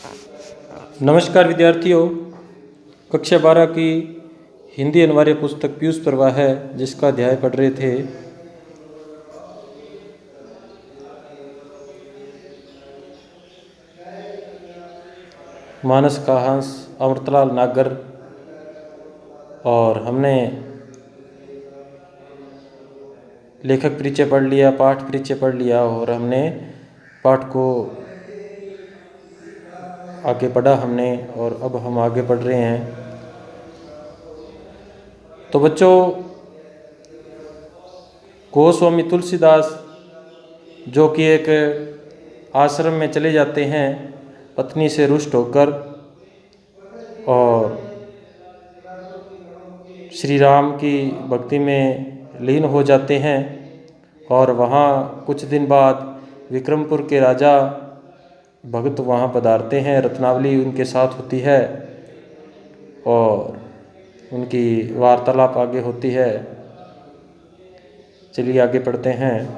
नमस्कार विद्यार्थियों, कक्षा 12 की हिंदी अनिवार्य पुस्तक पीयूष प्रवाह है जिसका अध्याय पढ़ रहे थे। मानस का हंस, अमृतलाल नागर। और हमने लेखक परिचय पढ़ लिया, पाठ परिचय पढ़ लिया और हमने पाठ को आगे पढ़ा हमने और अब हम आगे पढ़ रहे हैं। तो बच्चों, गोस्वामी तुलसीदास जो कि एक आश्रम में चले जाते हैं पत्नी से रुष्ट होकर और श्री राम की भक्ति में लीन हो जाते हैं। और वहाँ कुछ दिन बाद विक्रमपुर के राजा भगत वहाँ पधारते हैं, रत्नावली उनके साथ होती है और उनकी वार्तालाप आगे होती है। चलिए आगे पढ़ते हैं।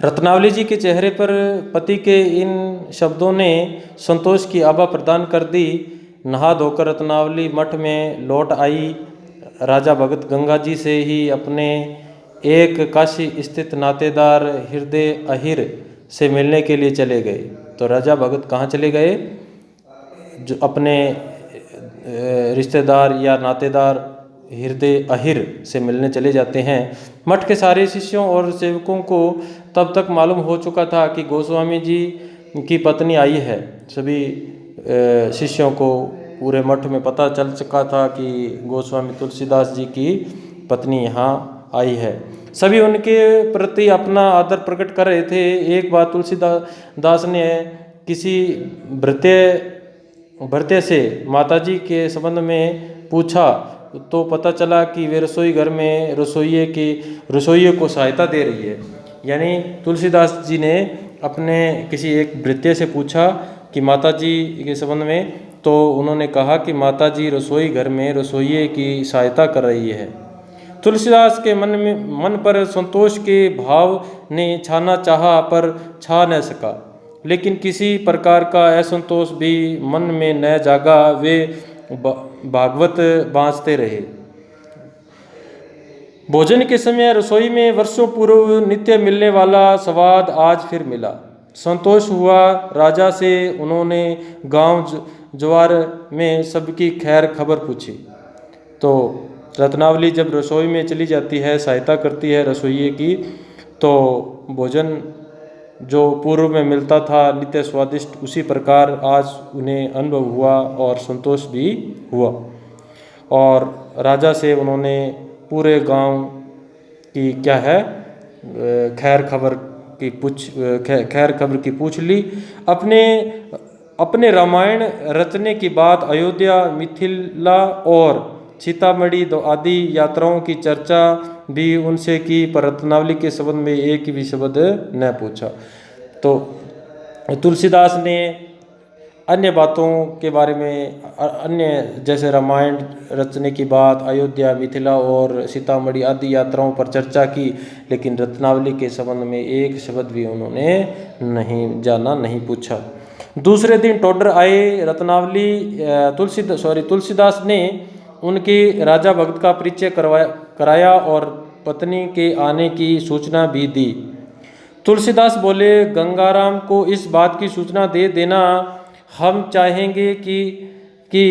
रत्नावली जी के चेहरे पर पति के इन शब्दों ने संतोष की आभा प्रदान कर दी। नहा धोकर रत्नावली मठ में लौट आई। राजा भगत गंगा जी से ही अपने एक काशी स्थित नातेदार हृदय अहिर से मिलने के लिए चले गए। तो राजा भगत कहाँ चले गए? जो अपने रिश्तेदार या नातेदार हृदय अहिर से मिलने चले जाते हैं। मठ के सारे शिष्यों और सेवकों को तब तक मालूम हो चुका था कि गोस्वामी जी की पत्नी आई है। सभी शिष्यों को पूरे मठ में पता चल चुका था कि गोस्वामी तुलसीदास जी की पत्नी यहाँ आई है। सभी उनके प्रति अपना आदर प्रकट कर रहे थे। एक बार तुलसीदास ने किसी भृत्य से माताजी के संबंध में पूछा तो पता चला कि वे रसोई घर में रसोइये को सहायता दे रही है। यानी तुलसीदास जी ने अपने किसी एक भृत्य से पूछा कि माताजी के संबंध में, तो उन्होंने कहा कि माताजी रसोई घर में रसोइये की सहायता कर रही है। तुलसीदास के मन पर संतोष के भाव ने छाना चाहा पर छा न सका, लेकिन किसी प्रकार का असंतोष भी मन में न जागा। वे भागवत बाँचते रहे। भोजन के समय रसोई में वर्षों पूर्व नित्य मिलने वाला स्वाद आज फिर मिला। संतोष हुआ राजा से। उन्होंने गांव जवार में सबकी खैर खबर पूछी। तो रत्नावली जब रसोई में चली जाती है, सहायता करती है रसोइये की, तो भोजन जो पूर्व में मिलता था नित्य स्वादिष्ट, उसी प्रकार आज उन्हें अनुभव हुआ और संतोष भी हुआ। और राजा से उन्होंने पूरे गांव की क्या है खैर खबर की पूछ ली। अपने रामायण रचने की बात, अयोध्या, मिथिला और सीतामढ़ी आदि यात्राओं की चर्चा भी उनसे की, पर रत्नावली के संबंध में एक भी शब्द न पूछा। तो तुलसीदास ने अन्य बातों के बारे में, अन्य जैसे रामायण रचने की बात, अयोध्या, मिथिला और सीतामढ़ी आदि यात्राओं पर चर्चा की, लेकिन रत्नावली के संबंध में एक शब्द भी उन्होंने नहीं जाना, नहीं पूछा। दूसरे दिन टोडर आए। तुलसीदास ने उनके राजा भगत का परिचय कराया और पत्नी के आने की सूचना भी दी। तुलसीदास बोले, गंगाराम को इस बात की सूचना दे देना। हम चाहेंगे कि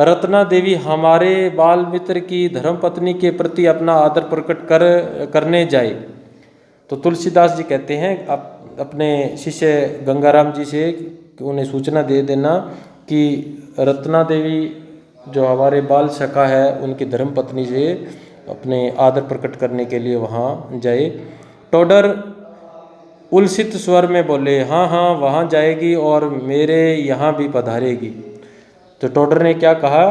रत्ना देवी हमारे बाल मित्र की धर्मपत्नी के प्रति अपना आदर प्रकट करने जाए। तो तुलसीदास जी कहते हैं अपने शिष्य गंगाराम जी से कि उन्हें सूचना दे देना कि रत्ना देवी जो हमारे बाल सखा है उनकी धर्मपत्नी से अपने आदर प्रकट करने के लिए वहाँ जाए। टोडर उलसित स्वर में बोले, हाँ हाँ वहाँ जाएगी और मेरे यहाँ भी पधारेगी। तो टोडर ने क्या कहा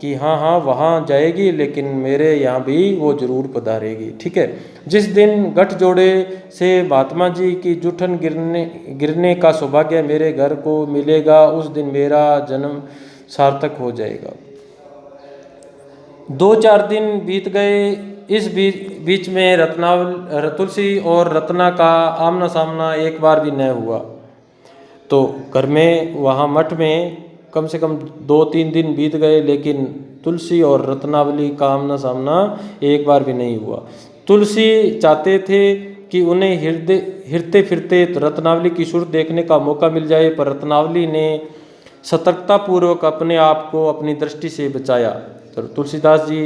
कि हाँ हाँ वहाँ जाएगी, लेकिन मेरे यहाँ भी वो जरूर पधारेगी। ठीक है। जिस दिन गठजोड़े से महात्मा जी की जूठन गिरने का सौभाग्य मेरे घर को मिलेगा, उस दिन मेरा जन्म सार्थक हो जाएगा। 2-4 दिन बीत गए। इस बीच में तुलसी और रत्ना का आमना सामना एक बार भी न हुआ। तो घर में, वहाँ मठ में कम से कम 2-3 दिन बीत गए, लेकिन तुलसी और रत्नावली का आमना सामना एक बार भी नहीं हुआ। तुलसी चाहते थे कि उन्हें हिरते फिरते रत्नावली की सूरत देखने का मौका मिल जाए, पर रत्नावली ने सतर्कतापूर्वक अपने आप को अपनी दृष्टि से बचाया। तो तुलसीदास जी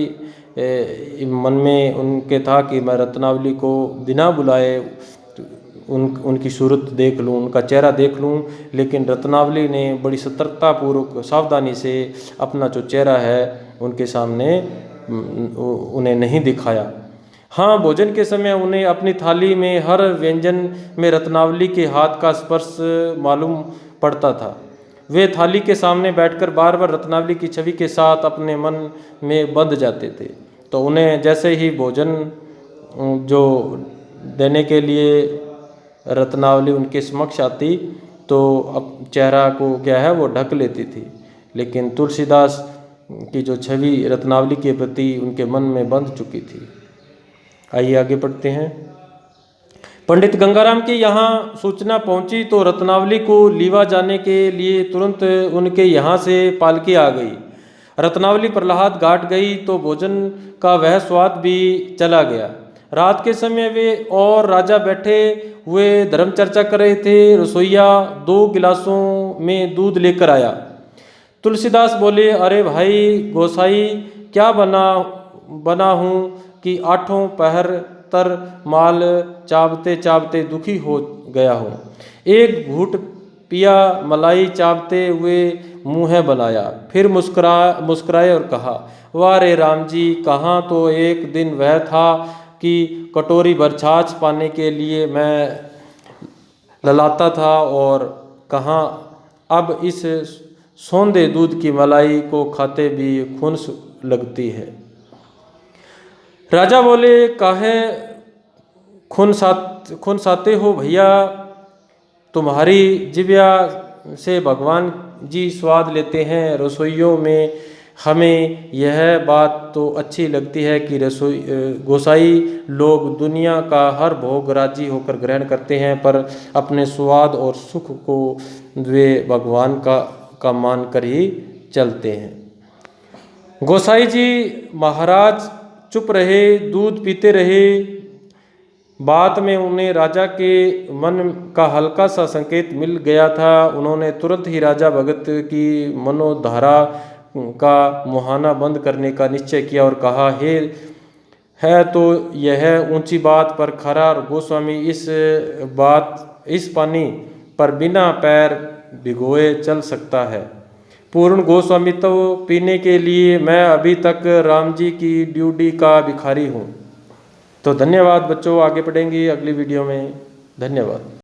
मन में उनके था कि मैं रत्नावली को बिना बुलाए उनकी सूरत देख लूँ, उनका चेहरा देख लूँ, लेकिन रत्नावली ने बड़ी सतर्कतापूर्वक सावधानी से अपना जो चेहरा है उनके सामने उन्हें नहीं दिखाया। हाँ, भोजन के समय उन्हें अपनी थाली में हर व्यंजन में रत्नावली के हाथ का स्पर्श मालूम पड़ता था। वे थाली के सामने बैठकर बार बार रत्नावली की छवि के साथ अपने मन में बंध जाते थे। तो उन्हें जैसे ही भोजन जो देने के लिए रत्नावली उनके समक्ष आती, तो अब चेहरा को क्या है वो ढक लेती थी, लेकिन तुलसीदास की जो छवि रत्नावली के प्रति उनके मन में बंध चुकी थी। आइए आगे पढ़ते हैं। पंडित गंगाराम के यहाँ सूचना पहुँची तो रत्नावली को लीवा जाने के लिए तुरंत उनके यहाँ से पालकी आ गई। रत्नावली प्रहलाद घाट गई तो भोजन का वह स्वाद भी चला गया। रात के समय वे और राजा बैठे हुए धर्म चर्चा कर रहे थे। रसोइया 2 गिलासों में दूध लेकर आया। तुलसीदास बोले, अरे भाई गोसाई, क्या बना हूँ कि 8 पहर तर माल चावते चावते दुखी हो गया हूँ। एक घूंट पिया, मलाई चावते हुए मुँह बनाया, फिर मुस्कुराए और कहा, वाह रे राम जी, कहाँ तो एक दिन वह था कि कटोरी भर छाछ पाने के लिए मैं ललाता था, और कहाँ अब इस सौंधे दूध की मलाई को खाते भी खून लगती है। राजा बोले, काहे खून साते हो भैया, तुम्हारी जिभ्या से भगवान जी स्वाद लेते हैं। रसोइयों में हमें यह बात तो अच्छी लगती है कि गोसाई लोग दुनिया का हर भोग राजी होकर ग्रहण करते हैं, पर अपने स्वाद और सुख को वे भगवान का मान कर ही चलते हैं। गोसाई जी महाराज चुप रहे, दूध पीते रहे। बात में उन्हें राजा के मन का हल्का सा संकेत मिल गया था। उन्होंने तुरंत ही राजा भगत की मनोधारा का मुहाना बंद करने का निश्चय किया और कहा, है तो यह ऊंची बात पर खरा गोस्वामी, इस पानी पर बिना पैर भिगोए चल सकता है। पूर्ण गोस्वामित्व पीने के लिए मैं अभी तक राम जी की ड्यूटी का भिखारी हूँ। तो धन्यवाद बच्चों, आगे पढ़ेंगे अगली वीडियो में। धन्यवाद।